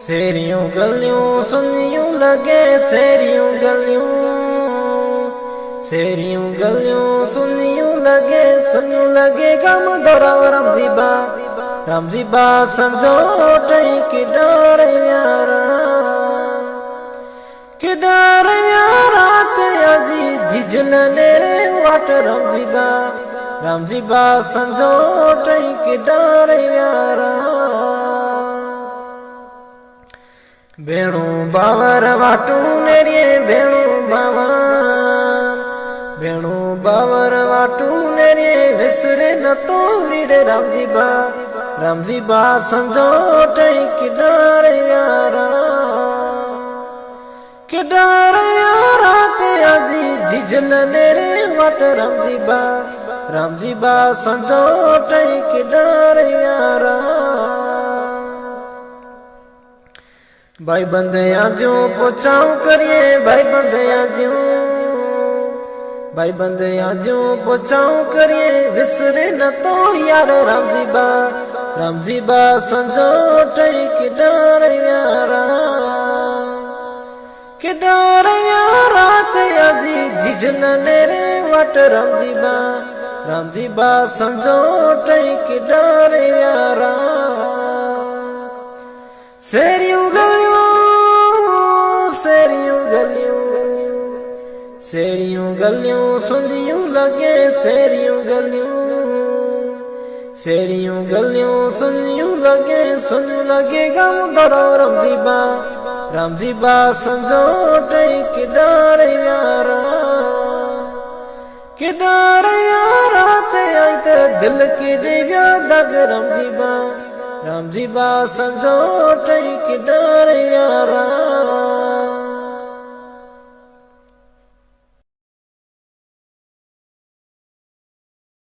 शेरियों गलियों सुनियों लगे शेरियों गलियों सुनियों लगे गम दौरा राम जी बा समझो टई के डर यारा ते अजी झिझल नेरे वाट राम जी बा समझो टई के डर यारा भेणु बावर वाटू नेरिए भेणु बावर वाटू नेरिए विसरे न तो वीरे राम जी बा समझो टई के डर यारा ते अजी झिझल नेरे वाट राम जी बा समझो टई के डर यारा भाई बंदया जो पोचाऊ करिए भाई बंदया जो पोचाऊ करिए विसरे न तो यार राम जी बा समझो टई के डर यारा ते अजी झिझल नेरे वाट राम जी बा समझो टई के डर यारा शेरियों गलियों सुनियों लगे शेरियों गलियों सुनियों लगे गम दौरा राम जी बा समझो टई के डर यारा ते आते दिल के देव्या दग राम जी बा समझो टई के डर यारा।